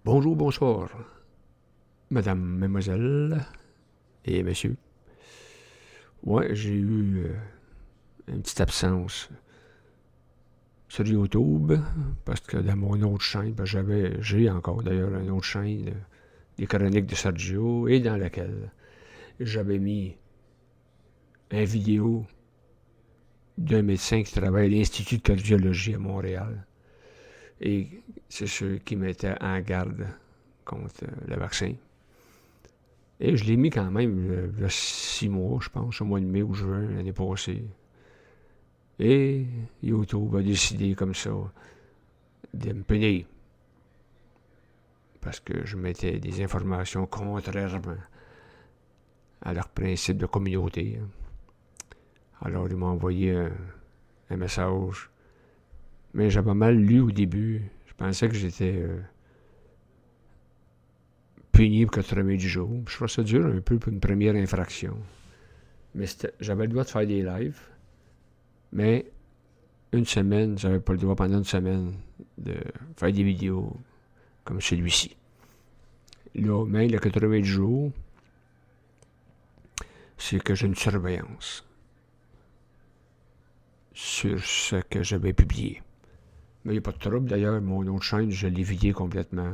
Bonjour, bonsoir, madame, mademoiselle et monsieur. Ouais, j'ai eu une petite absence sur YouTube parce que dans mon autre chaîne, j'ai encore d'ailleurs une autre chaîne, des chroniques de Sergio, et dans laquelle j'avais mis une vidéo d'un médecin qui travaille à l'Institut de cardiologie à Montréal. Et c'est ceux qui mettaient en garde contre le vaccin. Et je l'ai mis quand même il y a 6 mois, je pense, au mois de mai ou juin l'année passée. Et YouTube a décidé comme ça de me punir. Parce que je mettais des informations contraires à leur principe de communauté. Alors ils m'ont envoyé un message. Mais j'avais mal lu au début. Je pensais que j'étais puni pour 90 jours. Je trouvais ça dur un peu pour une première infraction. Mais j'avais le droit de faire des lives. Mais une semaine, j'avais pas le droit pendant une semaine de faire des vidéos comme celui-ci. Là, même le 90 jours, c'est que j'ai une surveillance sur ce que j'avais publié. Mais il n'y a pas de trouble. D'ailleurs, mon autre chaîne, je l'ai vidé complètement.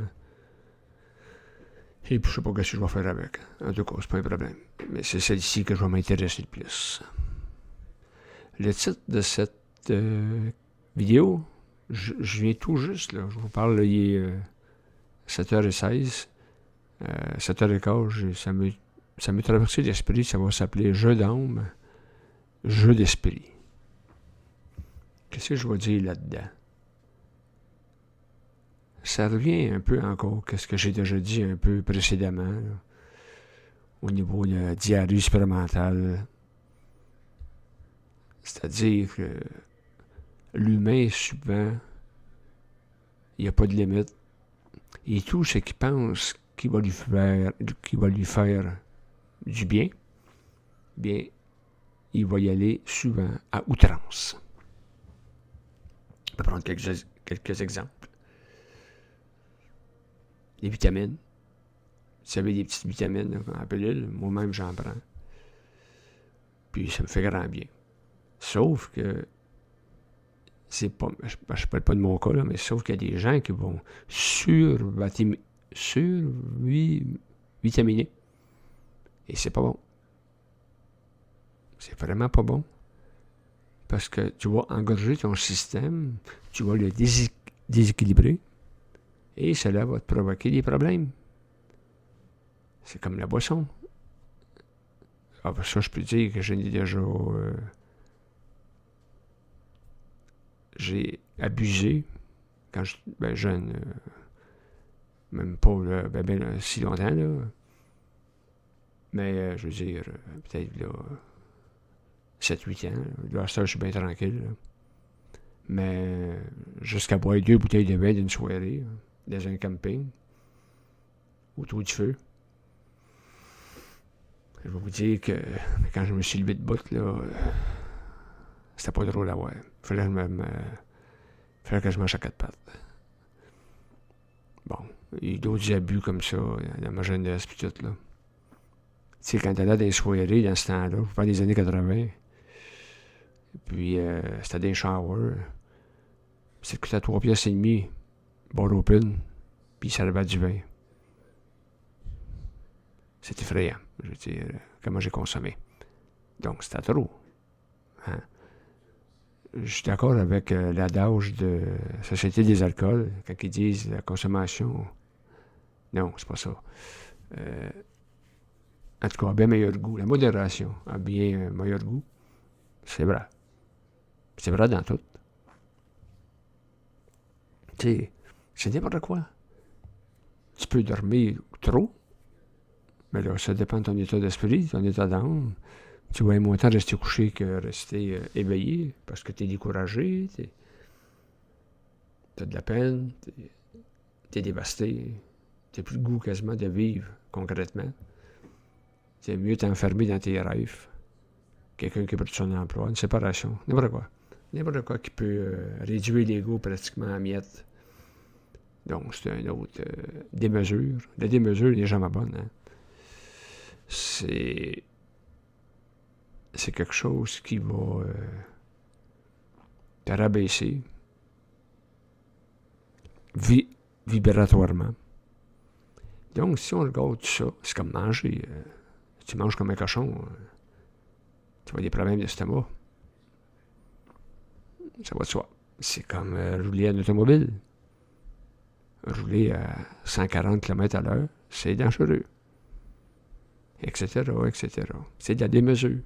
Et puis, je sais pas ce que je vais faire avec. En tout cas, c'est pas un problème. Mais c'est celle-ci que je vais m'intéresser le plus. Le titre de cette vidéo, je viens tout juste, là. Je vous parle, il est 7h16. 7h15, ça m'est traversé l'esprit, ça va s'appeler Jeu d'âme, Jeu d'esprit. Qu'est-ce que je vais dire là-dedans? Ça revient un peu encore à ce que j'ai déjà dit un peu précédemment, là, au niveau de la diarrhée supplémentaire. C'est-à-dire que l'humain, souvent, il n'y a pas de limite. Et tout ce qu'il pense qu'il va lui faire du bien, bien, il va y aller souvent à outrance. On peut prendre quelques exemples. Les vitamines. Vous savez, des petites vitamines là, en pilule, moi-même j'en prends. Puis ça me fait grand bien. Sauf que c'est pas. Je parle pas de mon cas, là, mais sauf qu'il y a des gens qui vont survitaminer. Et c'est pas bon. C'est vraiment pas bon. Parce que tu vas engorger ton système, tu vas le déséquilibrer, et cela va te provoquer des problèmes. C'est comme la boisson. Alors ça, je peux dire que j'ai abusé quand j'étais jeune, même pas si longtemps, là. Mais je veux dire, peut-être là, 7-8 ans. Là, ça, je suis bien tranquille. Là. Mais jusqu'à boire 2 bouteilles de vin d'une soirée, dans un camping, autour du feu. Je vais vous dire que quand je me suis levé de bout, là, c'était pas drôle à voir. Fallait que je mange à 4 pattes. Bon, il y a d'autres abus comme ça dans ma jeunesse pis tout, là. Tu sais, quand t'allais dans les soirées, dans ce temps-là, pour faire des années 80, puis c'était des showers, ça coûtait 3 pièces et demie, bar open, puis ça servait du vin. C'est effrayant, je veux dire, comment j'ai consommé. Donc, c'était trop. Hein? Je suis d'accord avec l'adage de Société des alcools, quand ils disent la consommation. Non, c'est pas ça. En tout cas, a bien meilleur goût. La modération a bien meilleur goût. C'est vrai. C'est vrai dans tout. Tu sais, c'est n'importe quoi. Tu peux dormir trop, mais là, ça dépend de ton état d'esprit, ton état d'âme. Tu vas moins temps rester couché que rester éveillé parce que tu es découragé, tu as de la peine, tu es dévasté, tu n'as plus le goût quasiment de vivre concrètement. C'est mieux t'enfermer dans tes rêves. Quelqu'un qui a perdu son emploi, une séparation, n'importe quoi. N'importe quoi qui peut réduire l'ego pratiquement à miettes Donc, c'est un autre démesure. La démesure n'est jamais bonne. Hein? C'est quelque chose qui va te rabaisser vibratoirement. Donc, si on regarde tout ça, c'est comme manger. Tu manges comme un cochon, tu vas des problèmes d'estomac. Ça va de soi. C'est comme rouler en automobile. Rouler à 140 km/h, c'est dangereux. Etc., etc. C'est de la démesure.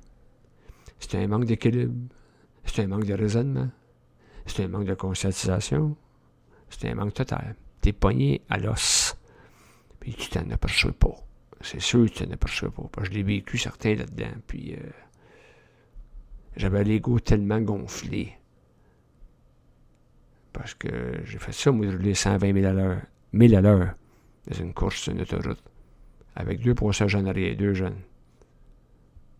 C'est un manque d'équilibre. C'est un manque de raisonnement. C'est un manque de conscientisation. C'est un manque total. T'es pogné à l'os. Puis tu t'en aperçois pas. C'est sûr que tu t'en aperçois pas. Parce que je l'ai vécu certains là-dedans. Puis j'avais l'ego tellement gonflé. Parce que j'ai fait ça, moi, de rouler 120 000 à l'heure dans une course sur une autoroute. Avec 2 passages en arrière, 2 jeunes.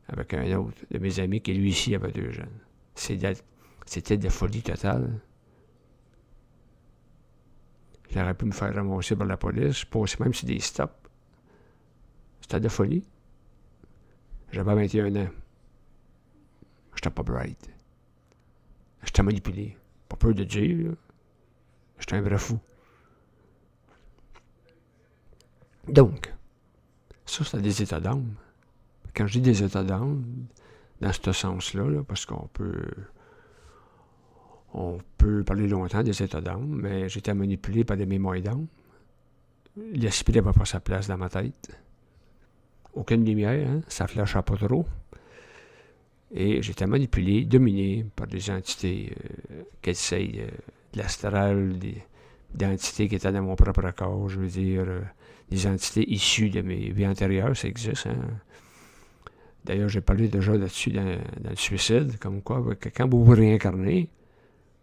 Avec un autre de mes amis qui, lui ici, avait 2 jeunes. C'était de la folie totale. J'aurais pu me faire ramasser par la police. Je passais même sur des stops. C'était de la folie. J'avais 21 ans. J'étais pas bright. J'étais manipulé. Pas peur de dire, là. J'étais un vrai fou. Donc, ça, c'est des états d'âme. Quand je dis des états d'âme, dans ce sens-là, là, parce qu'on peut parler longtemps des états d'âme, mais j'étais manipulé par des mémoires d'âme. L'esprit n'avait pas sa place dans ma tête. Aucune lumière, hein? Ça flashait pas trop. Et j'étais manipulé, dominé par des entités qui essayent de l'astral, des entités qui étaient dans mon propre corps, je veux dire, des entités issues de mes vies antérieures, ça existe. Hein? D'ailleurs, j'ai parlé déjà là-dessus dans le suicide, comme quoi, que quand vous vous réincarnez,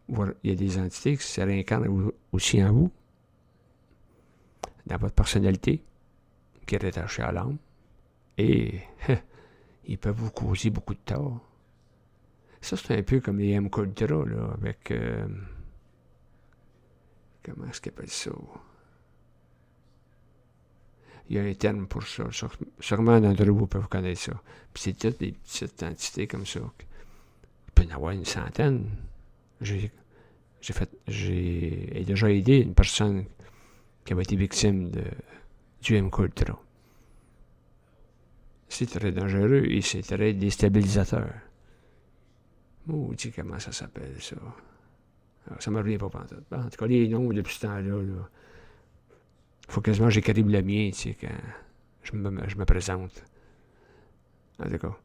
il y a des entités qui se réincarnent aussi en vous, dans votre personnalité, qui est attachée à l'âme, et ils peuvent vous causer beaucoup de tort. Ça, c'est un peu comme les M-Cultura, là, avec... comment est-ce qu'ils appellent ça? Il y a un terme pour ça. Sûrement d'entre vous peuvent connaître ça. Puis c'est toutes des petites entités comme ça. Il peut y en avoir une centaine. J'ai déjà aidé une personne qui avait été victime du M-Cultura. C'est très dangereux et c'est très déstabilisateur. Maudit, comment ça s'appelle, ça? Alors, ça ne me revient pas pantoute. En tout cas, les noms, depuis ce temps-là, il faut quasiment que j'écrive le mien, tu sais, quand je me présente. En tout cas.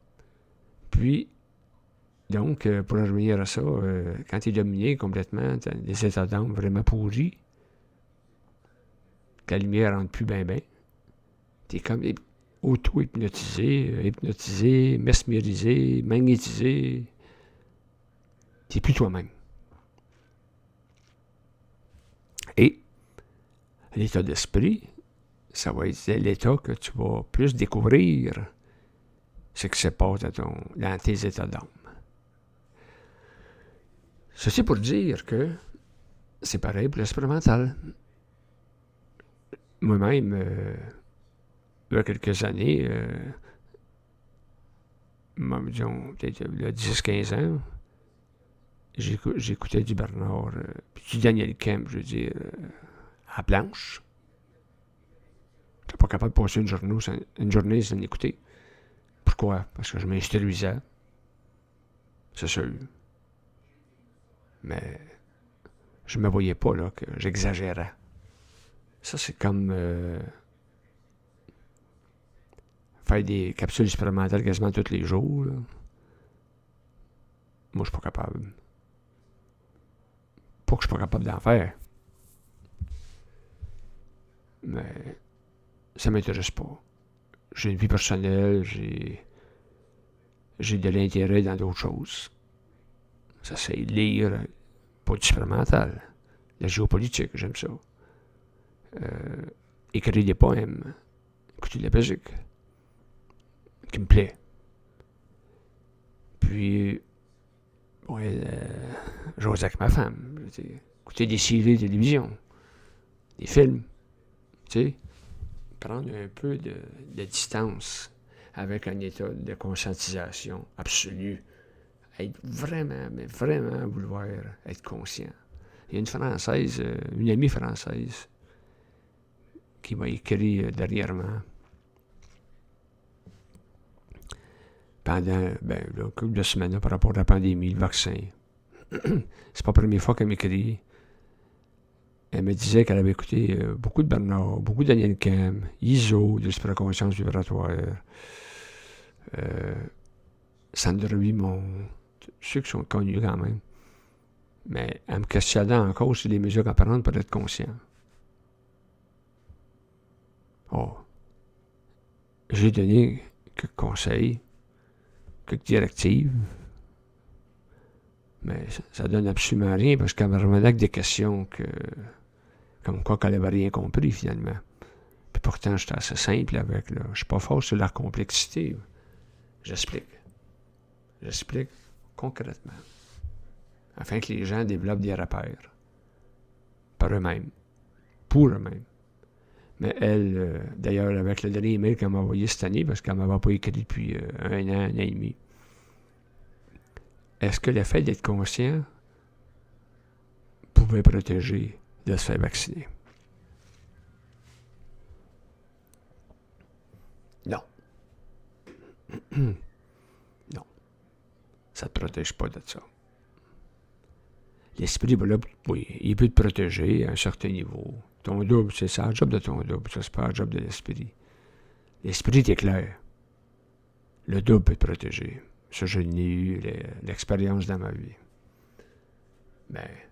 Puis, donc, pour revenir à ça, quand tu es dominé complètement, tu as des états d'âme vraiment pourris, que la lumière rentre plus bien, tu es comme auto-hypnotisé, mesmérisé, magnétisé. Tu n'es plus toi-même. Et l'état d'esprit, ça va être l'état que tu vas plus découvrir ce qui se passe dans tes états d'âme. Ceci pour dire que c'est pareil pour l'esprit mental. Moi-même, il y a quelques années, disons, peut-être il y a 10-15 ans, j'écoutais du Bernard, puis du Daniel Kemp, je veux dire, à planche. Je n'étais pas capable de passer une journée sans écouter. Pourquoi? Parce que je m'instruisais. C'est sûr. Mais je ne me voyais pas là que j'exagérais. Ça, c'est comme faire des capsules expérimentales quasiment tous les jours. Là. Moi, je suis pas capable. Pas que je suis pas capable d'en faire. Mais ça m'intéresse pas. J'ai une vie personnelle, j'ai de l'intérêt dans d'autres choses. Ça, c'est lire, pas du expérimental. La géopolitique, j'aime ça. Écrire des poèmes, écouter de la musique, qui me plaît. Puis, ouais, j'ose avec ma femme. Écouter des séries de télévision. des films, tu sais, prendre un peu de distance avec un état de conscientisation absolue, être vraiment, mais vraiment vouloir être conscient. Il y a une Française, une amie française, qui m'a écrit dernièrement, pendant une couple de semaines par rapport à la pandémie, le vaccin. C'est pas la première fois qu'elle m'écrit. Elle me disait qu'elle avait écouté beaucoup de Bernard, beaucoup de Daniel Cam, ISO, de supraconscience vibratoire, Sandra Wimont, ceux qui sont connus quand même. Mais elle me questionnait encore sur les mesures à prendre pour être conscient. Oh, j'ai donné quelques conseils, quelques directives, mais ça donne absolument rien parce qu'elle me revenait avec des questions comme quoi qu'elle n'avait rien compris finalement. Puis pourtant, j'étais assez simple avec, là. Je suis pas fort sur la complexité. J'explique concrètement, afin que les gens développent des repères par eux-mêmes, pour eux-mêmes. Mais elle, d'ailleurs, avec le dernier email qu'elle m'a envoyé cette année, parce qu'elle ne m'avait pas écrit depuis un an et demi, est-ce que le fait d'être conscient pouvait protéger de se faire vacciner? Non. Non. Ça ne te protège pas de ça. L'esprit, là, oui, il peut te protéger à un certain niveau. Ton double, c'est ça, le job de ton double. Ça, c'est pas le job de l'esprit. L'esprit t'éclaire. Le double peut te protéger. Ça, je n'ai eu l'expérience dans ma vie. Mais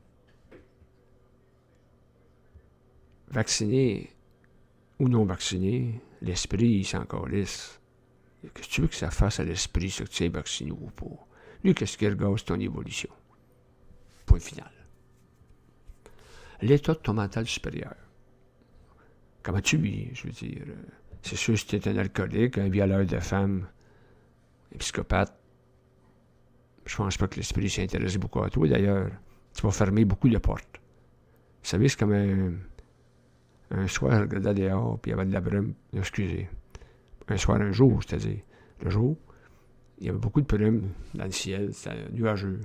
vacciné ou non vacciné, l'esprit, il s'en calisse. Qu'est-ce que tu veux que ça fasse à l'esprit, ça, que tu es vacciné ou pas? Lui, qu'est-ce qu'il regarde, c'est ton évolution. Point final. L'état de ton mental supérieur. Comment tu vis, je veux dire. C'est sûr, si tu es un alcoolique, un violeur de femmes, un psychopathe, je pense pas que l'esprit s'intéresse beaucoup à toi. D'ailleurs, tu vas fermer beaucoup de portes. Vous savez, c'est comme un soir, je regardais dehors, puis il y avait de la brume. Excusez. Un jour, c'est-à-dire. Le jour, il y avait beaucoup de brume dans le ciel, c'était nuageux.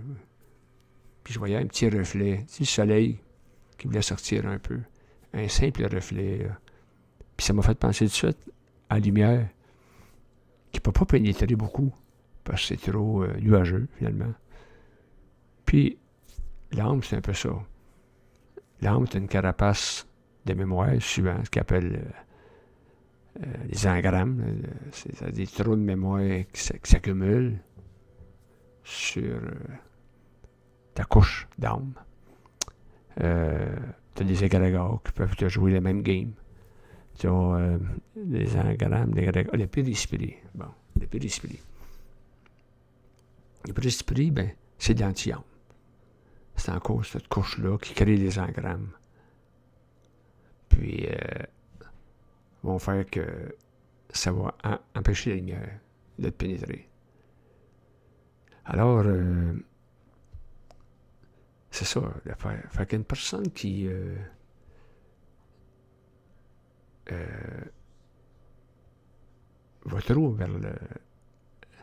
Puis je voyais un petit reflet, le soleil qui voulait sortir un peu. Un simple reflet. Puis ça m'a fait penser tout de suite à la lumière, qui ne peut pas pénétrer beaucoup, parce que c'est trop nuageux, finalement. Puis, l'âme, c'est un peu ça. L'âme, c'est une carapace de mémoire, souvent, ce qu'on appelle les engrammes. C'est des trous de mémoire qui s'accumulent sur ta couche d'âme. Tu as des égrégores qui peuvent te jouer le même game. Tu as des engrammes, des égrégores. Le périsprit. Bon, le périsprit. Le périsprit, ben, c'est l'anti-âme. C'est encore cette couche-là qui crée les engrammes. Puis, vont faire que ça va empêcher la lumière de te pénétrer. Alors, c'est ça l'affaire. Fait qu'une personne qui va trop vers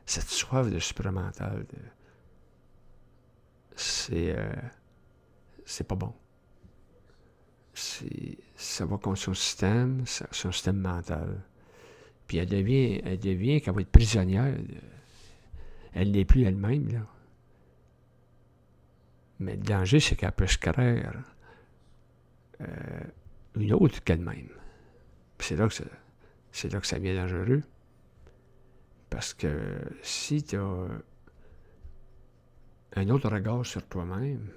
cette soif de supramental, c'est pas bon. Ça va contre son système mental. Puis elle devient qu'elle va être prisonnière. Elle n'est plus elle-même, là. Mais le danger, c'est qu'elle peut se créer une autre qu'elle-même. Puis c'est là que ça devient dangereux. Parce que si tu as un autre regard sur toi-même,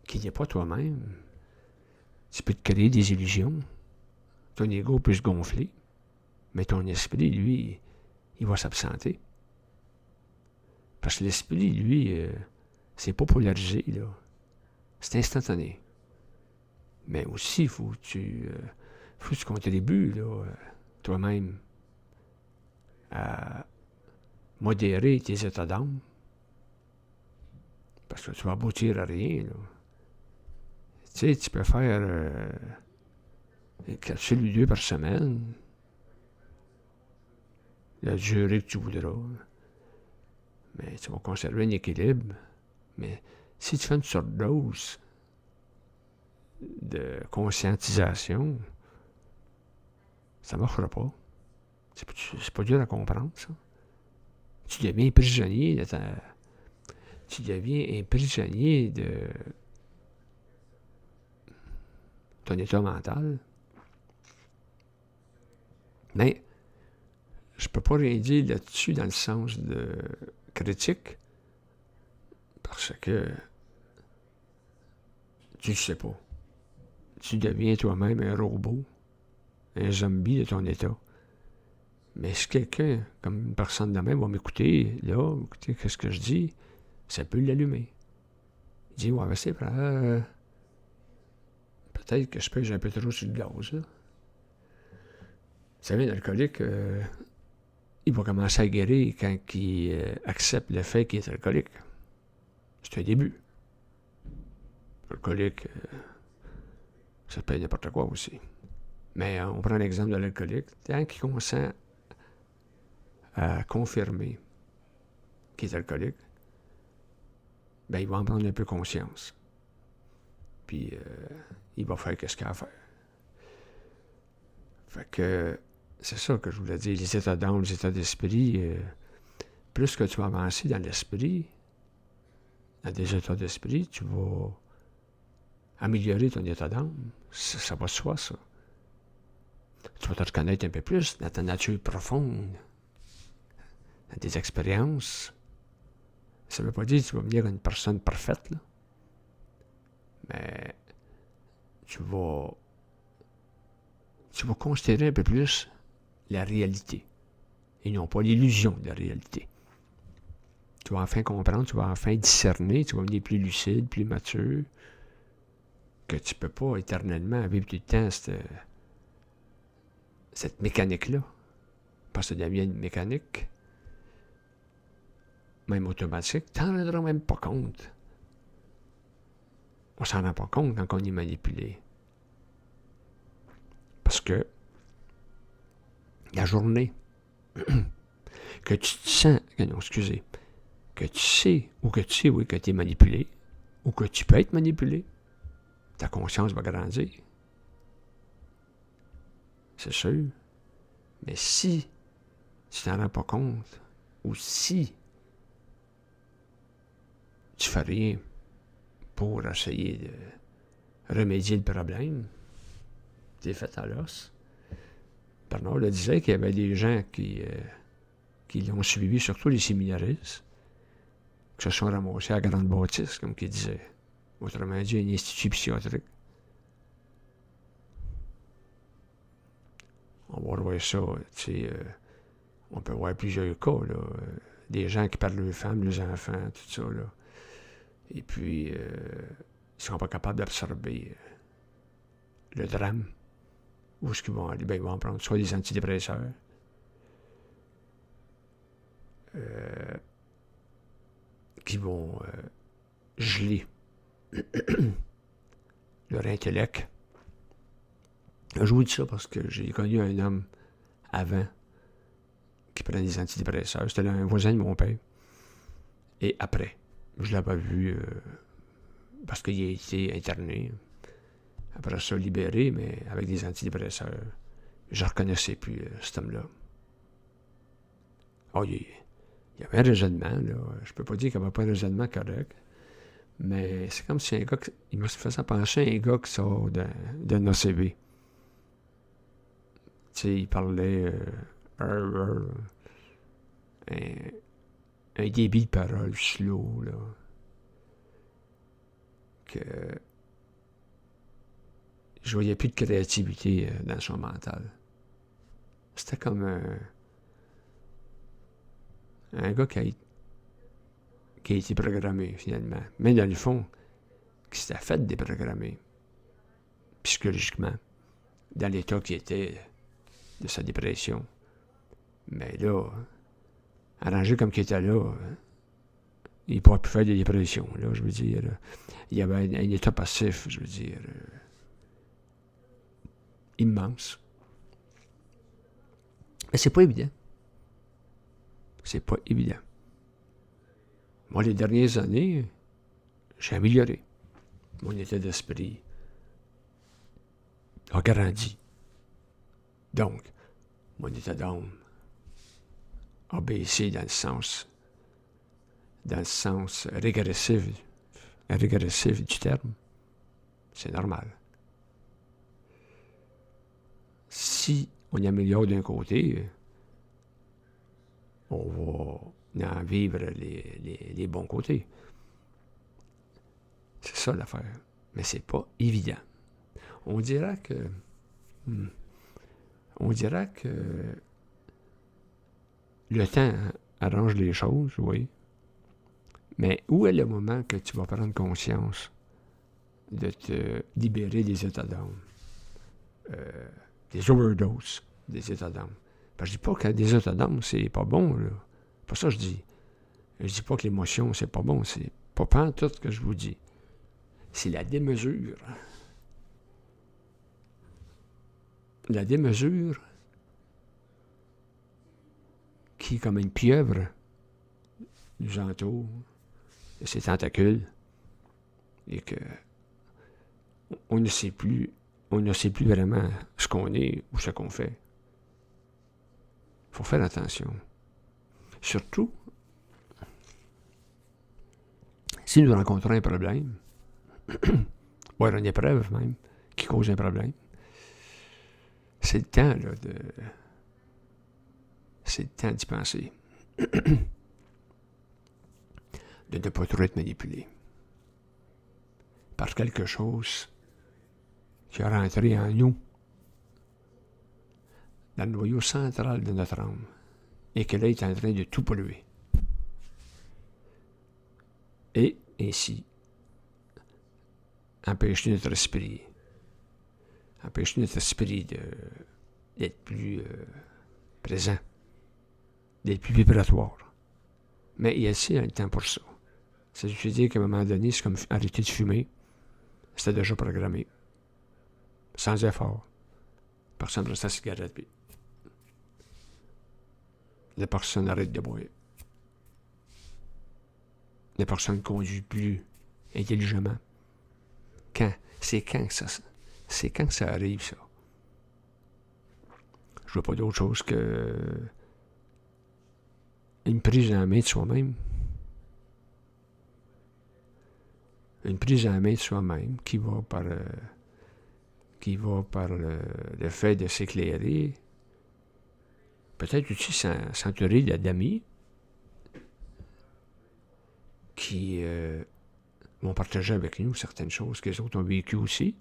qui n'est pas toi-même, tu peux te créer des illusions. Ton ego peut se gonfler, mais ton esprit, lui, il va s'absenter. Parce que l'esprit, lui, c'est pas polarisé, là. C'est instantané. Mais aussi, il faut que tu contribues, là, toi-même, à modérer tes états d'âme. Parce que tu vas aboutir à rien, là. Tu sais, tu peux faire capsule ou 2 par semaine, la durée que tu voudras. Mais tu vas conserver un équilibre. Mais si tu fais une surdose de conscientisation, ça ne marchera pas. C'est pas dur à comprendre, ça. Tu deviens prisonnier de ton état mental. Mais je peux pas rien dire là-dessus dans le sens de critique, parce que tu ne sais pas. Tu deviens toi-même un robot, un zombie de ton état. Mais si quelqu'un, comme une personne de même, va m'écouter, là, écouter ce que je dis, ça peut l'allumer. Il dit, ouais, c'est vrai, peut-être que je pèse un peu trop sur le gaz, là. Vous savez, un alcoolique, il va commencer à guérir quand il accepte le fait qu'il est alcoolique. C'est un début. L'alcoolique, ça peut être n'importe quoi aussi. Mais on prend l'exemple de l'alcoolique. Tant qu'il consent à confirmer qu'il est alcoolique, ben il va en prendre un peu conscience. Puis il va faire ce qu'il a à faire. Fait que c'est ça que je voulais dire. Les états d'âme, les états d'esprit, plus que tu vas avancer dans l'esprit, dans des états d'esprit, tu vas améliorer ton état d'âme. Ça va de soi, ça. Tu vas te reconnaître un peu plus dans ta nature profonde, dans tes expériences. Ça ne veut pas dire que tu vas devenir une personne parfaite, là. Mais tu vas considérer un peu plus la réalité et non pas l'illusion de la réalité. Tu vas enfin comprendre, tu vas enfin discerner, tu vas devenir plus lucide, plus mature, que tu ne peux pas éternellement vivre tout le temps cette mécanique-là. Parce que ça devient une mécanique, même automatique, tu n'en rendras même pas compte. On s'en rend pas compte quand on est manipulé. Parce que la journée que tu te sens, que tu sais que tu es manipulé, ou que tu peux être manipulé, ta conscience va grandir. C'est sûr. Mais si tu t'en rends pas compte, ou si tu fais rien pour essayer de remédier le problème, t'es fait à l'os. Bernard le disait qu'il y avait des gens qui l'ont suivi, surtout les séminaristes, qui se sont ramassés à grande bâtisse, comme qu'il disait. Autrement dit, un institut psychiatrique. On va voir ça, tu sais, on peut voir plusieurs cas, là. Des gens qui perdent leurs femmes, leurs enfants, tout ça, là. Et puis, ils ne sont pas capables d'absorber le drame. Où est-ce qu'ils vont aller? Ben, ils vont en prendre soit des antidépresseurs, qui vont geler leur intellect. Je vous dis ça parce que j'ai connu un homme avant qui prenait des antidépresseurs. C'était un voisin de mon père. Et après, je l'avais vu parce qu'il a été interné. Après ça, libéré, mais avec des antidépresseurs. Je ne reconnaissais plus cet homme-là. Oh, il y avait un raisonnement, là. Je peux pas dire qu'il n'y avait pas un raisonnement correct. Mais c'est comme si un gars, il me faisait penser à un gars qui sort d'un ACV. Tu sais, il parlait un débit de parole slow, là. Que je voyais plus de créativité dans son mental. C'était comme un gars qui a été programmé, finalement. Mais dans le fond, qui s'était fait déprogrammer psychologiquement dans l'état qui était de sa dépression. Mais là, arrangé comme qu'il était là, il ne pourrait plus faire de dépression, là, je veux dire. Il y avait un état passif, je veux dire. immense. Mais c'est pas évident. C'est pas évident. Moi, les dernières années, j'ai amélioré. Mon état d'esprit a grandi. Donc, mon état d'âme a baissé dans le sens régressif du terme. C'est normal. Si on améliore d'un côté, on va en vivre les bons côtés. C'est ça l'affaire. Mais c'est pas évident. On dira que le temps arrange les choses, oui. Mais où est le moment que tu vas prendre conscience de te libérer des états d'âme? Des overdoses des états d'âme. Parce que je dis pas que des états d'âme, c'est pas bon, là. Pas ça que je dis. Je dis pas que l'émotion, c'est pas bon. C'est pas tout ce que je vous dis. C'est la démesure. La démesure qui, comme une pieuvre, nous entoure de ses tentacules et que on ne sait plus vraiment ce qu'on est ou ce qu'on fait. Il faut faire attention. Surtout, si nous rencontrons un problème, ou une épreuve même, qui cause un problème, c'est le temps là, c'est le temps d'y penser. De ne pas trop être manipulé par quelque chose qui est rentré en nous, dans le noyau central de notre âme, et que là est en train de tout polluer. Et ainsi, empêcher notre esprit d'être plus présent, d'être plus vibratoire. Mais il y a aussi un temps pour ça. Ça veut dire qu'à un moment donné, c'est comme arrêter de fumer. C'était déjà programmé. Sans effort. Personne ne prend sa cigarette, puis la personne arrête de boire. La personne conduit plus intelligemment. C'est quand que ça arrive, ça? Je veux pas d'autre chose que une prise en main de soi-même. Une prise en main de soi-même qui va par le fait de s'éclairer. Peut-être aussi s'entourer d'amis qui vont partager avec nous certaines choses que les autres ont vécues aussi,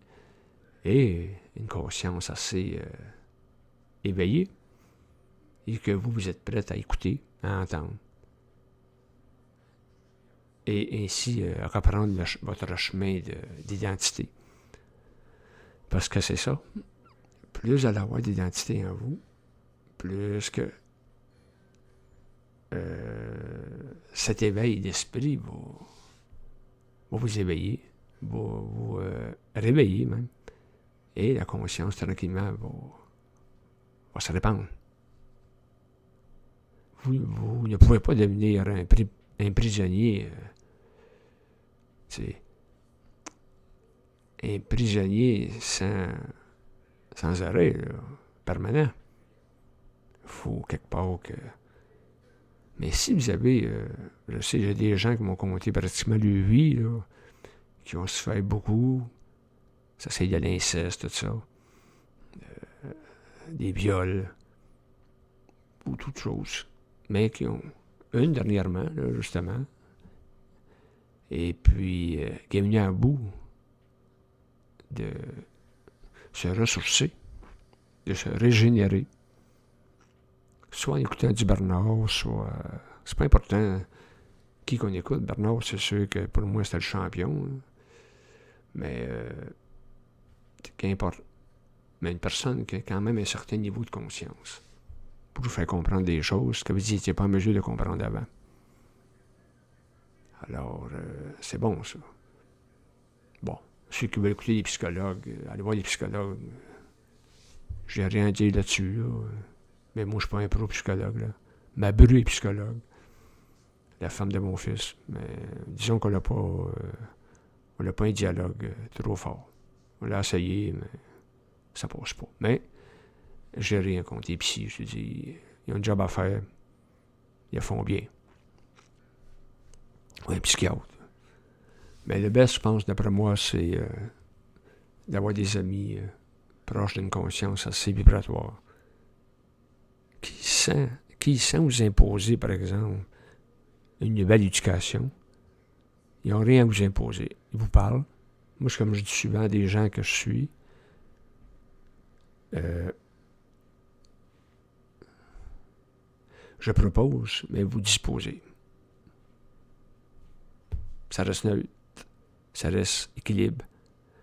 et une conscience assez éveillée, et que vous êtes prête à écouter, à entendre. Et ainsi reprendre votre chemin d'identité. Parce que c'est ça. Plus vous allez avoir d'identité en vous, plus que cet éveil d'esprit va vous éveiller, va vous réveiller même. Et la conscience, tranquillement, va se répandre. Vous ne pouvez pas devenir un prisonnier. Un prisonnier sans arrêt, là, permanent. Il faut quelque part que... Mais si vous avez... je sais, j'ai des gens qui m'ont compté pratiquement leur vie, là, qui ont souffert beaucoup. Ça, c'est de l'inceste, tout ça. Des viols. Ou toutes choses. Mais qui ont... Une dernièrement, là, justement. Et puis, qui est venue à bout de se ressourcer, de se régénérer. Soit en écoutant du Bernard, soit... c'est pas important qui qu'on écoute. Bernard, c'est sûr que pour moi, c'était le champion. Là. Mais... qu'importe. Mais une personne qui a quand même un certain niveau de conscience pour vous faire comprendre des choses que vous n'étiez pas en mesure de comprendre avant. Alors, c'est bon, ça. Bon, ceux qui veulent écouter les psychologues, allez voir les psychologues. J'ai rien à dire là-dessus, là. Mais moi, je suis pas un pro-psychologue, là. Ma bru est psychologue. La femme de mon fils. Mais disons qu'on n'a pas... on n'a pas un dialogue trop fort. On l'a essayé, mais ça passe pas. Mais j'ai rien contre les psys. Je te dis, ils ont un job à faire. Ils le font bien. Ou un psychiatre. Mais le best, je pense, d'après moi, c'est d'avoir des amis proches d'une conscience assez vibratoire. Qui sans vous imposer, par exemple, une nouvelle éducation. Ils n'ont rien à vous imposer. Ils vous parlent. Moi, comme je dis souvent à des gens que je suis, je propose, mais vous disposez. Ça reste neutre. Ça reste équilibre.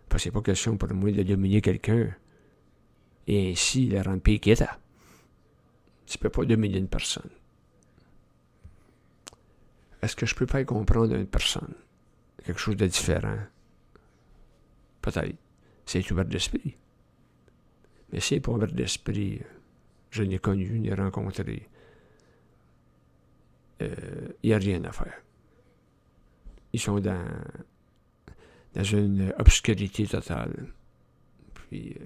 Parce que c'est pas question pour moi de dominer quelqu'un et ainsi la rendre pire qu'elle. Tu peux pas dominer une personne. Est-ce que je peux pas comprendre une personne? Quelque chose de différent? Peut-être. C'est ouvert d'esprit. Mais si c'est pas ouvert d'esprit, je n'ai connu, ni rencontré. Il n'y a rien à faire. Ils sont dans une obscurité totale. Puis,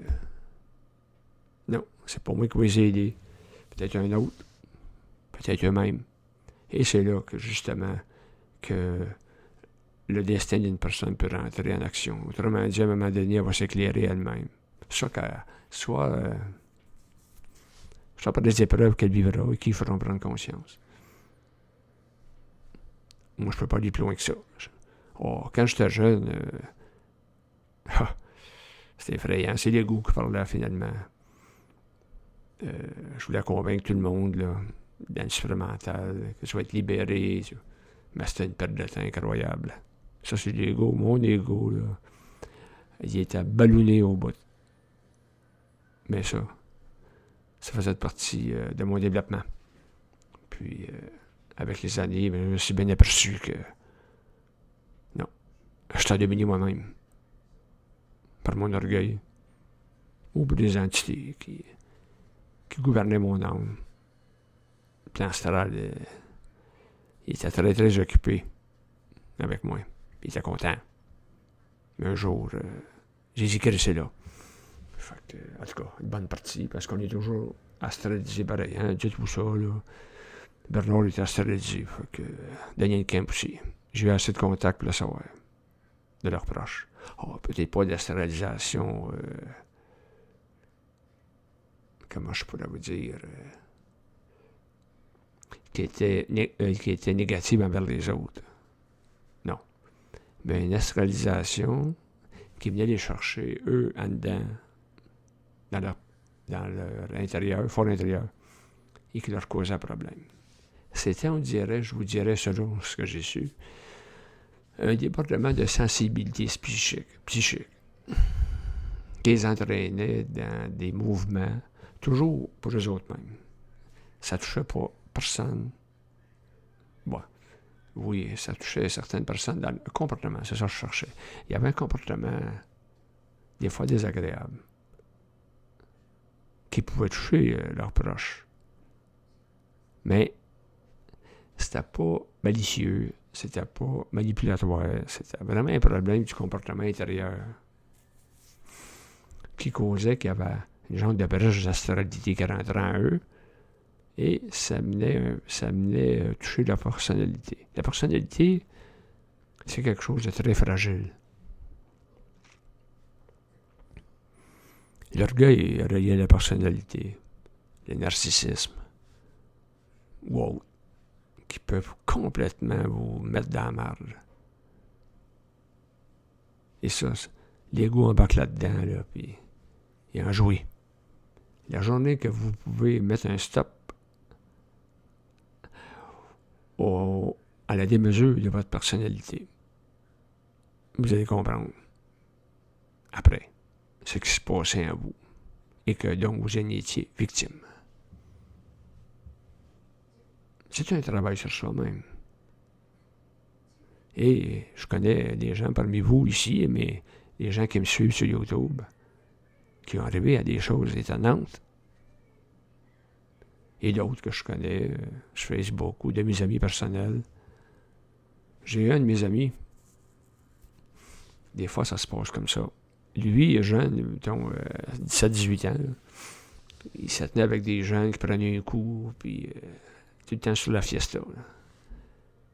non, c'est pas moi qui vais les aider. Peut-être un autre. Peut-être eux-mêmes. Et c'est là que, justement, que le destin d'une personne peut rentrer en action. Autrement dit, à un moment donné, elle va s'éclairer elle-même. Soit par des épreuves qu'elle vivra et qui feront prendre conscience. Moi, je peux pas aller plus loin que ça. Quand j'étais jeune, c'était effrayant. C'est l'ego qui parlait finalement. Je voulais convaincre tout le monde là, dans le supplémental, que je vais être libéré. Mais c'était une perte de temps incroyable. Ça, c'est l'ego. Mon ego, là, il était ballonné au bout. Mais ça faisait partie de mon développement. Puis, avec les années, je me suis bien aperçu que non, je t'ai dominé moi-même par mon orgueil ou par des entités qui gouvernaient mon âme. Le plan astral, il était très, très occupé avec moi. Il était content. Mais un jour, j'ai dit que c'est là. Fait que, en tout cas, une bonne partie, parce qu'on est toujours astralisé pareil. Hein? Dites-vous ça, là. Bernard était astralisé. Fait que, Daniel Kemp aussi. J'ai eu assez de contacts pour le savoir. De leurs proches. Peut-être pas d'astralisation. Comment je pourrais vous dire? Qui était négative envers les autres. Non. Mais une astralisation qui venait les chercher, eux, en dedans, dans leur intérieur, fort intérieur, et qui leur causait un problème. C'était, je vous dirais, selon ce que j'ai su, un débordement de sensibilité psychique qui les entraînait dans des mouvements, toujours pour eux autres mêmes. Ça touchait pas personne. Bon, oui, ça touchait certaines personnes dans le comportement, c'est ça que je cherchais. Il y avait un comportement, des fois désagréable, qui pouvait toucher leurs proches. Mais c'était pas malicieux, c'était pas manipulatoire, c'était vraiment un problème du comportement intérieur qui causait qu'il y avait une genre de brèche d'astralité qui rentrait en eux et ça venait toucher la personnalité. La personnalité, c'est quelque chose de très fragile. L'orgueil est relié à la personnalité, le narcissisme, wow, qui peuvent complètement vous mettre dans la marge. Et ça, l'ego embarque là-dedans, là, puis il en jouit. La journée que vous pouvez mettre un stop à la démesure de votre personnalité, vous allez comprendre après ce qui se passait en vous et que donc vous en étiez victime. C'est un travail sur soi-même. Et je connais des gens parmi vous ici, mais les gens qui me suivent sur YouTube, qui ont arrivé à des choses étonnantes. Et d'autres que je connais sur Facebook ou de mes amis personnels. J'ai un de mes amis, des fois ça se passe comme ça. Lui, il est jeune, mettons 17-18 ans. Là. Il se tenait avec des gens qui prenaient un coup, puis tout le temps sur la fiesta. Là.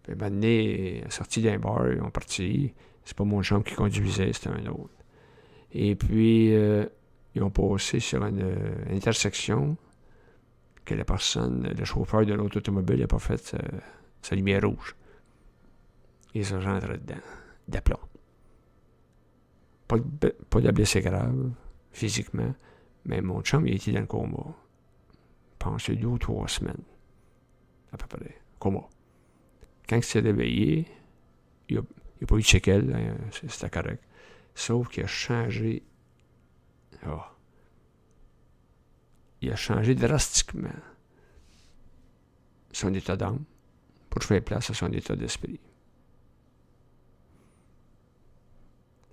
Puis un moment donné, sorti d'un bar, ils ont parti. C'est pas mon chum qui conduisait, c'était un autre. Et puis, ils ont passé sur une intersection que la personne, le chauffeur de l'autre automobile n'a pas fait sa lumière rouge. Et ça rentre dedans, d'aplomb. Pas de blessé grave, physiquement, mais mon chum, il a été dans le coma. Je pense 2 ou 3 semaines, à peu près, coma. Quand il s'est réveillé, il n'a pas eu de séquelles, hein, c'était correct. Sauf qu'il a changé. Oh, il a changé drastiquement son état d'âme pour faire place à son état d'esprit.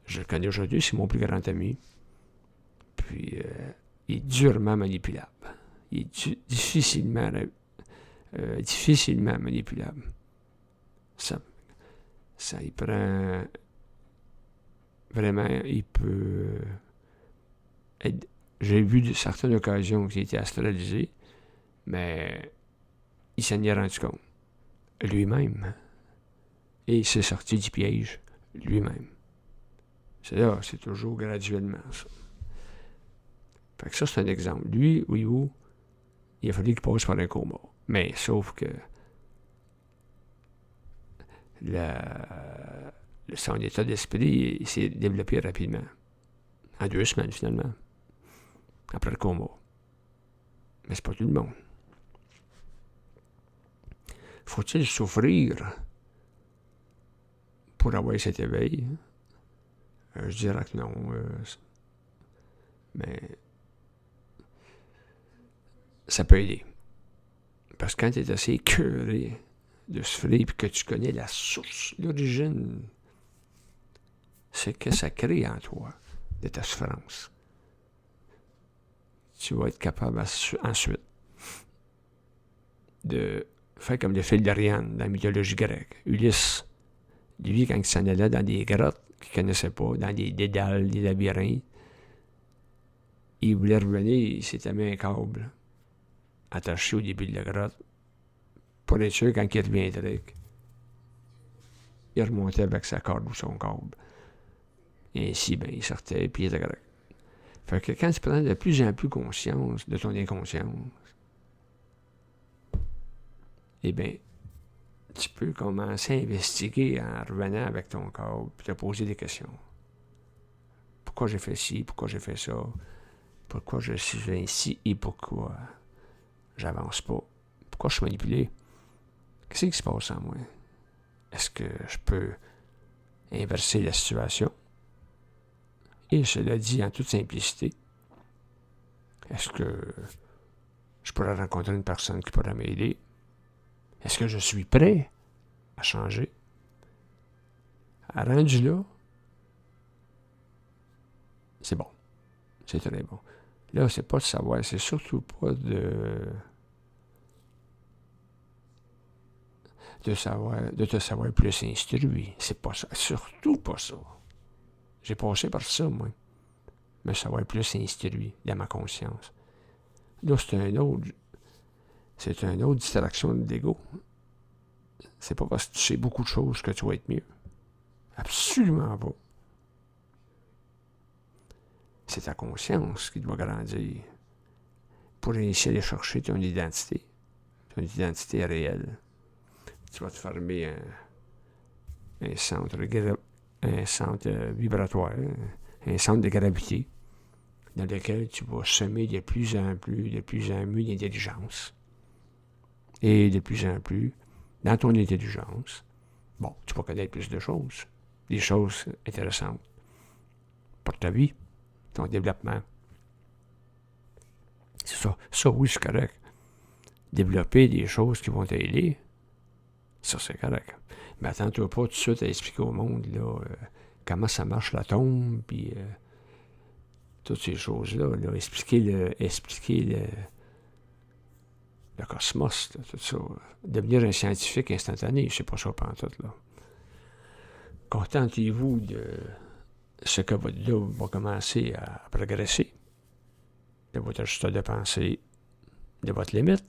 Je le connais aujourd'hui, c'est mon plus grand ami. Puis, il est durement manipulable. Il est difficilement manipulable. Ça, il prend... Vraiment, il peut... J'ai vu certaines occasions qu'il était astralisé, mais il s'en est rendu compte lui-même. Et il s'est sorti du piège lui-même. C'est toujours graduellement, ça. Fait que ça, c'est un exemple. Lui, oui, il a fallu qu'il passe par un coma. Mais, sauf que son état d'esprit, il s'est développé rapidement. En 2 semaines, finalement. Après le coma. Mais c'est pas tout le monde. Faut-il souffrir pour avoir cet éveil? Je dirais que non. Mais ça peut aider. Parce que quand tu es assez écœuré de souffrir et que tu connais la source, l'origine, c'est que ça crée en toi de ta souffrance. Tu vas être capable ensuite de faire comme le fil d'Ariane dans la mythologie grecque. Ulysse, lui, quand il s'en allait dans des grottes qu'il ne connaissait pas, dans des dédales, des labyrinthes, il voulait revenir, il s'était mis un câble attaché au début de la grotte pour être sûr, quand il reviendrait, il remontait avec sa corde ou son câble. Et ainsi, ben, il sortait, puis il était correct. Fait que quand tu prends de plus en plus conscience de ton inconscience, eh bien, tu peux commencer à investiguer en revenant avec ton câble, puis te poser des questions. Pourquoi j'ai fait ci, pourquoi j'ai fait ça, pourquoi je suis ainsi et pourquoi j'avance pas, pourquoi je suis manipulé, qu'est-ce qui se passe en moi? Est-ce que je peux inverser la situation? Et cela dit en toute simplicité, est-ce que je pourrais rencontrer une personne qui pourrait m'aider? Est-ce que je suis prêt à changer? Rendu là, c'est bon. C'est très bon. Là, c'est pas de savoir, c'est surtout pas de te savoir plus instruit. C'est pas ça. Surtout pas ça. J'ai passé par ça, moi. Me savoir plus instruit dans ma conscience. Là, c'est une autre distraction de l'ego. C'est pas parce que tu sais beaucoup de choses que tu vas être mieux. Absolument pas. C'est ta conscience qui doit grandir pour ainsi aller chercher ton identité réelle. Tu vas te former un centre vibratoire, un centre de gravité dans lequel tu vas semer de plus en plus d'intelligence. Et de plus en plus, dans ton intelligence, bon, tu vas connaître plus de choses, des choses intéressantes pour ta vie, ton développement. C'est ça. Ça, oui, c'est correct. Développer des choses qui vont t'aider, ça, c'est correct. Mais attends-toi pas tout de suite à expliquer au monde là, comment ça marche la tombe, puis toutes ces choses-là, là, expliquer le cosmos, là, tout ça. Devenir un scientifique instantané, je sais pas ça pantoute, là. Contentez-vous de ce que votre double va commencer à progresser, de votre ajusteur de pensée, de votre limite.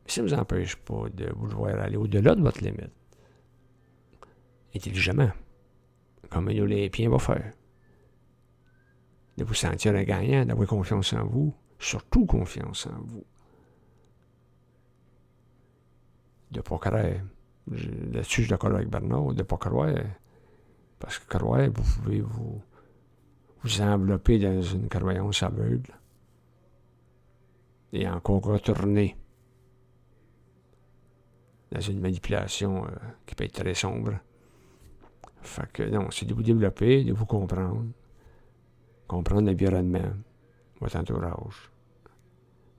Mais ça ne vous empêche pas de vouloir aller au-delà de votre limite, intelligemment, comme un Olympien va faire. De vous sentir un gagnant, d'avoir confiance en vous, surtout confiance en vous. De ne pas croire. Là-dessus, je suis d'accord avec Bernard, de ne pas croire. Parce que croire, vous pouvez vous envelopper dans une croyance aveugle et encore retourner dans une manipulation qui peut être très sombre. Fait que non, c'est de vous développer, de vous comprendre l'environnement, votre entourage.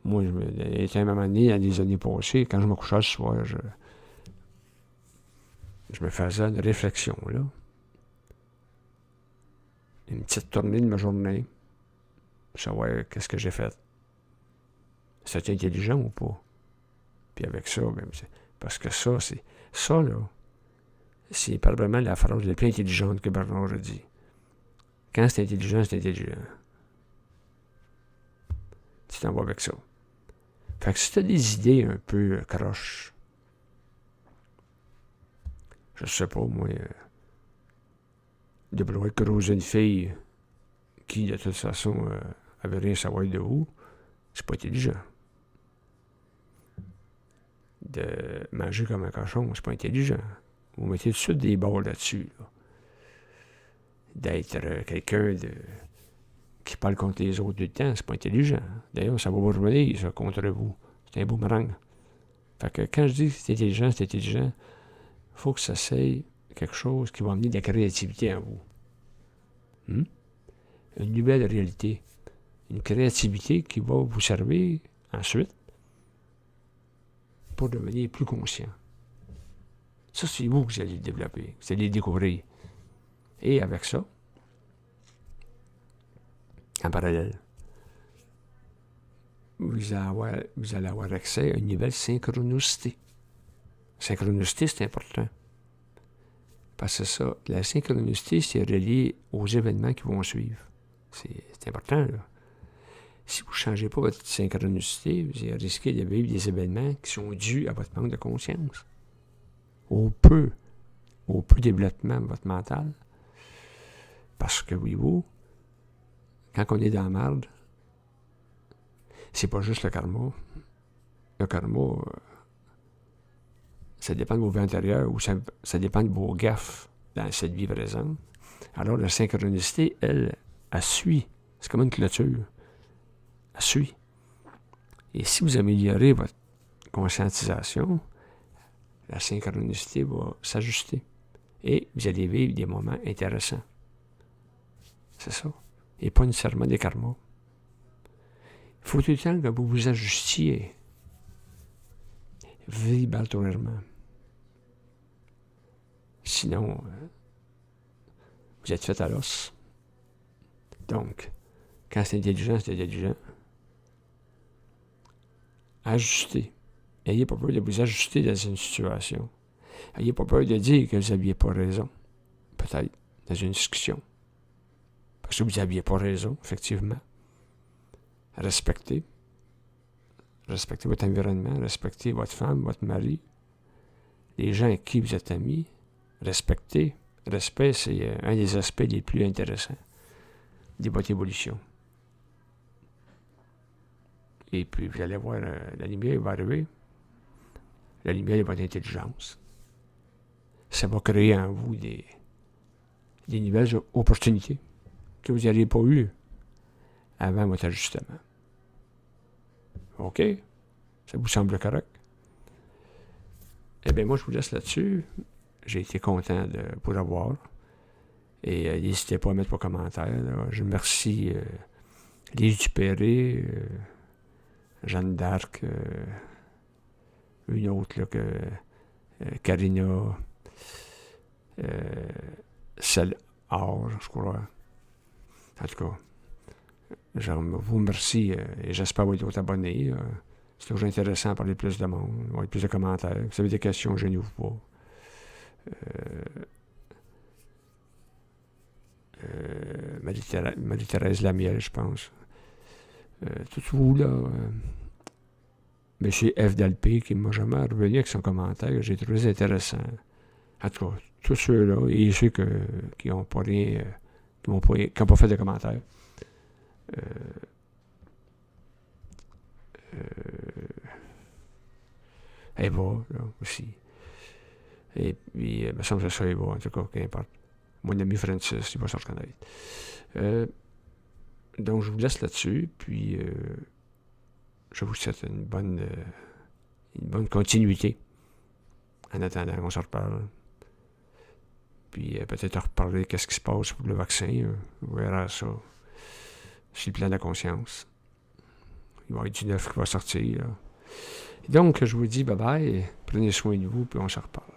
Moi, il y a un moment donné, dans les années passées, quand je me couchais le soir, je me faisais une réflexion, là. Une petite tournée de ma journée, pour savoir qu'est-ce que j'ai fait. C'est intelligent ou pas? Puis avec ça, ben, parce que ça, là, c'est probablement la phrase la plus intelligente que Bernard a dit. Quand c'est intelligent, c'est intelligent. Tu t'en vas avec ça. Fait que si tu as des idées un peu croches, je sais pas, moi, de vouloir creuser une fille qui, de toute façon, avait rien à savoir de où, c'est pas intelligent. De manger comme un cochon, c'est pas intelligent. Vous mettez tout de suite des bords là-dessus, là. D'être quelqu'un qui parle contre les autres tout le temps, c'est pas intelligent. D'ailleurs, ça va vous revenir, ça, contre vous. C'est un boomerang. Fait que quand je dis que c'est intelligent, il faut que ça soit quelque chose qui va amener de la créativité en vous. Une nouvelle réalité. Une créativité qui va vous servir ensuite pour devenir plus conscient. Ça, c'est vous que vous allez le développer, vous allez le découvrir. Et avec ça, en parallèle, vous allez avoir accès à une nouvelle synchronicité. Synchronicité, c'est important. Parce que ça, la synchronicité, c'est relié aux événements qui vont suivre. C'est important, là. Si vous ne changez pas votre synchronicité, vous risquez de vivre des événements qui sont dus à votre manque de conscience. Au peu développement de votre mental. Parce que, voyez-vous, quand on est dans la merde, c'est pas juste le karma. Le karma, ça dépend de vos vies antérieures ou ça dépend de vos gaffes dans cette vie présente. Alors, la synchronicité, elle suit. C'est comme une clôture. Elle suit. Et si vous améliorez votre conscientisation, la synchronicité va s'ajuster. Et vous allez vivre des moments intéressants. C'est ça. Et pas nécessairement des karmas. Il faut tout le temps que vous vous ajustiez vibratoirement. Sinon, vous êtes fait à l'os. Donc, quand c'est intelligent, c'est intelligent. Ajustez. Ayez pas peur de vous ajuster dans une situation. Ayez pas peur de dire que vous n'aviez pas raison. Peut-être, dans une discussion. Parce que vous n'aviez pas raison, effectivement. Respectez. Respectez votre environnement. Respectez votre femme, votre mari. Les gens avec qui vous êtes amis. Respectez. Respect, c'est un des aspects les plus intéressants de votre évolution. Et puis, vous allez voir, la lumière va arriver. La lumière de votre intelligence. Ça va créer en vous des nouvelles opportunités que vous n'auriez pas eues avant votre ajustement. OK? Ça vous semble correct? Eh bien, moi, je vous laisse là-dessus. J'ai été content de vous revoir. Et n'hésitez pas à mettre vos commentaires. Là. Je remercie Lise Dupéré, Jeanne d'Arc, une autre, là, que Karina Selhard, je crois. En tout cas, Je vous remercie et j'espère avoir d'autres abonnés. C'est toujours intéressant de parler plus de monde, avoir plus de commentaires. Si vous avez des questions, gênez-vous pas. Marie-Thérèse Lamiel, je pense. Tout vous, là, Monsieur F. Dalpé, qui m'a jamais revenu avec son commentaire, j'ai trouvé intéressant. En tout cas, tous ceux-là, et ceux qui n'ont pas rien, qui n'ont pas fait de commentaires. Eva, là, aussi. Et puis, il me semble que c'est ça, Eva, en tout cas, qu'importe. Mon ami Francis, il va se reconnaître. Donc, je vous laisse là-dessus, puis je vous souhaite une bonne continuité. En attendant qu'on se reparle. Puis peut-être reparler qu'est-ce qui se passe pour le vaccin. On verra ça sur le plan de la conscience. Il va y avoir du neuf qui va sortir. Donc, je vous dis bye-bye. Prenez soin de vous, puis on se reparle.